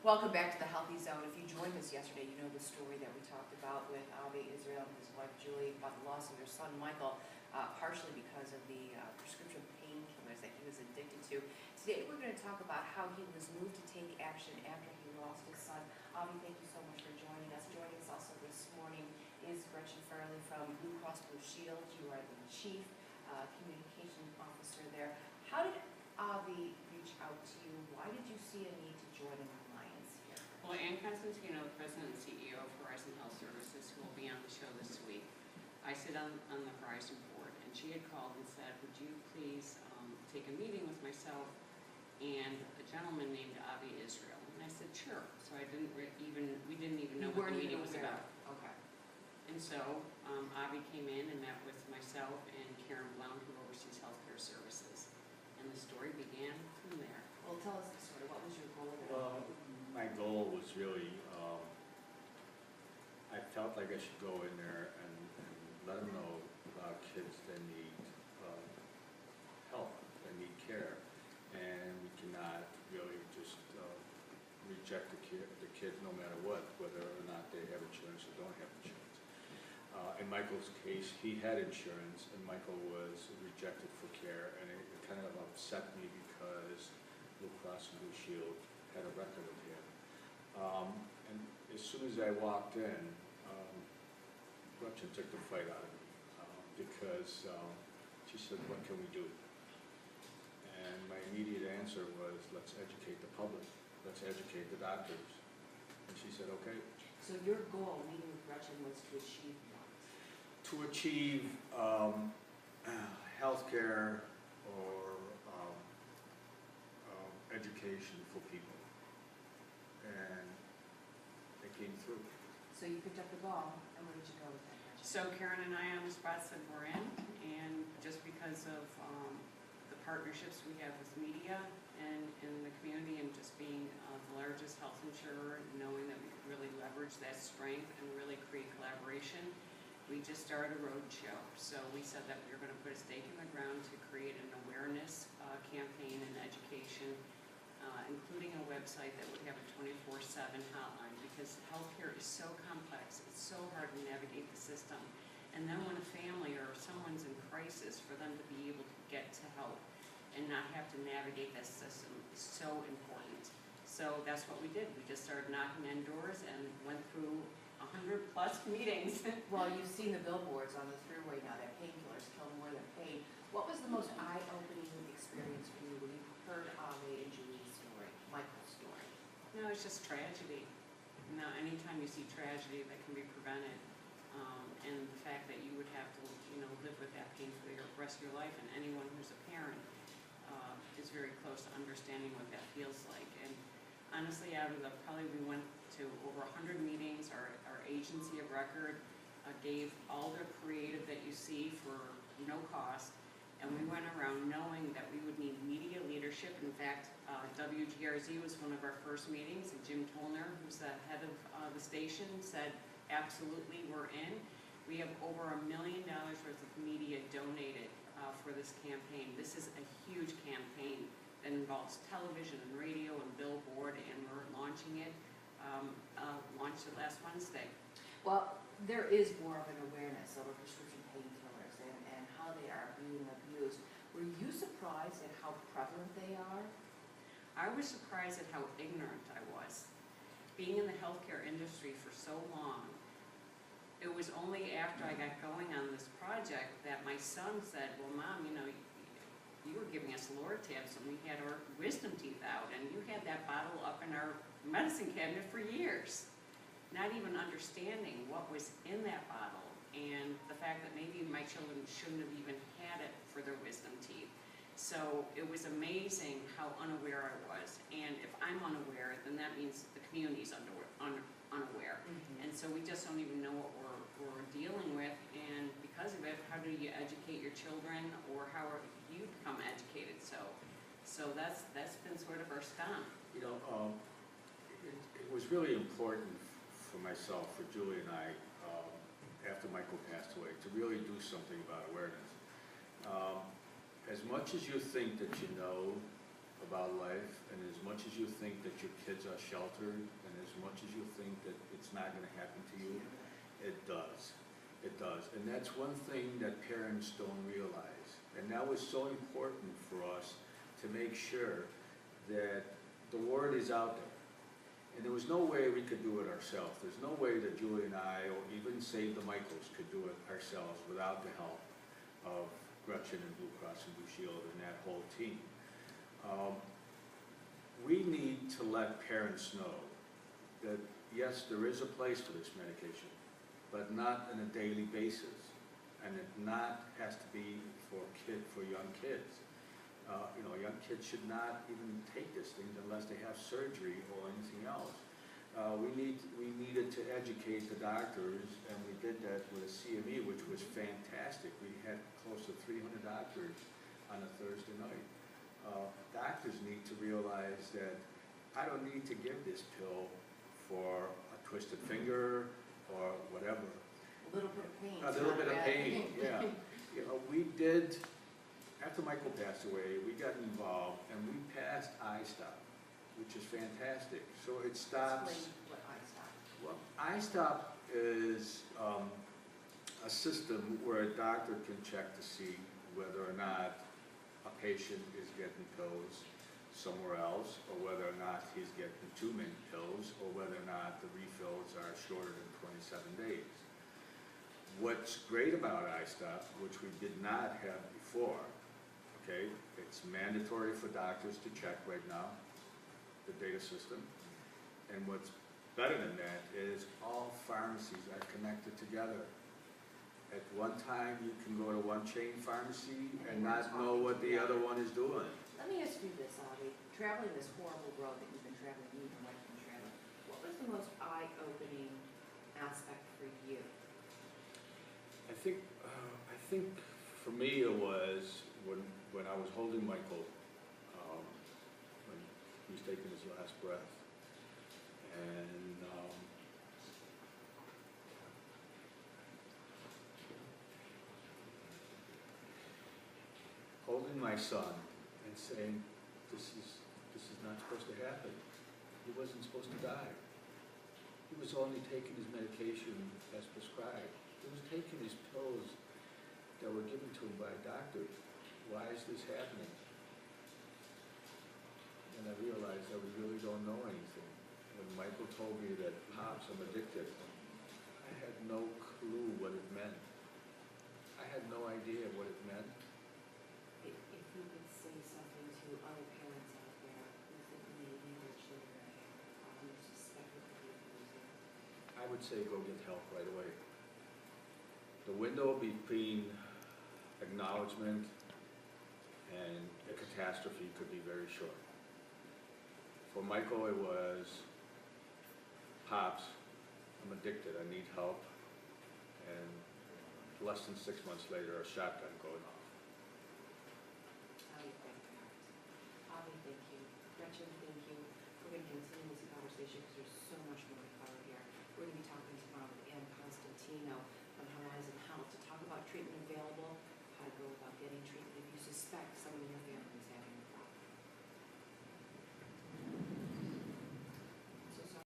Welcome back to the Healthy Zone. If you joined us yesterday, you know the story that we talked about with Avi Israel and his wife Julie about the loss of their son Michael, partially because of the prescription painkillers that he was addicted to. Today we're going to talk about how he was moved to take action after he lost his son. Avi, thank you so much for joining us. Joining us also this morning is Fierle from Blue Cross Blue Shield. You are the Chief Communication Officer there. How did Avi reach out to you? Why did you see a need to join an alliance here? Well, Ann Constantino, the President and CEO of Horizon Health Services, who will be on the show this week, I sit on the Horizon board, and she had called and said, would you please take a meeting with myself and a gentleman named Avi Israel? And I said, sure. So we didn't even know what the meeting was about. Okay. And so Avi came in and met with myself and Karen Blount, who oversees healthcare services. And the story began from there. Well, tell us the story. What was your goal there? Well, my goal was really, I felt like I should go in there and let them know about kids that need help, that need care. And we cannot really just reject the kids no matter what, whether or not they have insurance or don't have insurance. In Michael's case, he had insurance, and Michael was rejected for care, and it kind of upset me because Blue Cross and Blue Shield had a record of him. And as soon as I walked in, Gretchen took the fight out of me because she said, what can we do? And my immediate answer was, let's educate the public, let's educate the doctors. And she said, okay. So your goal, meeting with Gretchen, was to achieve what? To achieve healthcare or education for people. And they came through. So you picked up the ball, and where did you go with that, Gretchen? So Karen and I on the spot said we're in, and just because of the partnerships we have with media and in the community, and just being the largest health insurer, knowing that we could really leverage that strength and really create collaboration, we just started a road show. So we said that we were going to put a stake in the ground to create an awareness campaign and education, including a website that would have a 24/7 hotline, because healthcare is so complex, it's so hard to navigate the system. And then when a family or someone's in crisis, for them to be able to get to help and not have to navigate that system is so important. So that's what we did. We just started knocking on doors and went through 100+ meetings. Well, you've seen the billboards on the thruway now that painkillers kill more than pain. What was the most eye-opening experience for you when you heard Avi and Julie's story, Michael's story? No, it's just tragedy. Now, anytime you see tragedy that can be prevented, and the fact that you would have to, live with that pain for the rest of your life, and anyone who's a parent is very close to understanding what that feels like. And honestly, out of we went to over 100 meetings. Our agency of record gave all the creative that you see for no cost, and we went around knowing that we would need media leadership. In fact, WGRZ was one of our first meetings, and Jim Tolner, who's the head of the station, said, absolutely, we're in. We have over $1 million worth of media donated for this campaign. This is a huge campaign that involves television and radio and billboard, and we're launching it, launched it last Wednesday. Well, there is more of an awareness over prescription painkillers and how they are being abused. Were you surprised at how prevalent they are? I was surprised at how ignorant I was. Being in the healthcare industry for so long, it was only after I got going on this project that my son said, well, Mom, you were giving us Lortabs and we had our wisdom teeth out, and you had that bottle up in our medicine cabinet for years. Not even understanding what was in that bottle, and the fact that maybe my children shouldn't have even had it for their wisdom teeth. So it was amazing how unaware I was, and if I'm unaware, then that means the community's unaware. And so we just don't even know what we're dealing with, and because of it, how do you educate your children, or how are you become educated? So that's been sort of our stunt. It was really important for myself, for Julie and I, after Michael passed away, to really do something about awareness. As much as you think that you know about life, and as much as you think that your kids are sheltered, and as much as you think that it's not gonna happen to you, it does. It does. And that's one thing that parents don't realize. And that was so important for us to make sure that the word is out there. And there was no way we could do it ourselves. There's no way that Julie and I, or even Save the Michaels, could do it ourselves without the help of Gretchen and Blue Cross and Blue Shield and that whole team. We need to let parents know that, yes, there is a place for this medication, but not on a daily basis. And it not has to be for young kids. Young kids should not even take this thing unless they have surgery or anything else. We needed to educate the doctors, and we did that with a CME, which was fantastic. We had close to 300 doctors on a Thursday night. Doctors need to realize that I don't need to give this pill for a twisted finger or whatever. A little bit of pain. A little bit of pain, yeah. We did, after Michael passed away, we got involved and we passed iStop, which is fantastic. So it stops. Explain what iStop. Well, iStop is a system where a doctor can check to see whether or not a patient is getting pills somewhere else, or whether or not he's getting too many pills, or whether or not the refills are shorter than 27 days. What's great about iStop, which we did not have before, okay, it's mandatory for doctors to check right now, the data system. And what's better than that is all pharmacies are connected together. At one time, you can go to one chain pharmacy and not know what the other one is doing. Let me ask you this, Avi. Traveling this horrible road that you've been traveling, you and Mike have been traveling, what was the most eye-opening aspect for you? I think for me it was when I was holding Michael, when he was taking his last breath, and holding my son and saying, this is not supposed to happen. He wasn't supposed to die. He was only taking his medication as prescribed. He was taking his pills that were given to him by a doctor. Why is this happening? And I realized that we really don't know anything. When Michael told me that, Pops, I'm addicted, I had no clue what it meant. I had no idea what it meant. If you could say something to other parents out there who think maybe their children are suspected to be abusing. I would say go get help right away. The window between acknowledgement and a catastrophe could be very short. For Michael, it was, Pops, I'm addicted, I need help. And less than 6 months later, a shotgun going off. Avi, thank you. Avi, thank you. Gretchen, thank you. We're going to continue this conversation because there's so much more to cover here. We're going to be talking to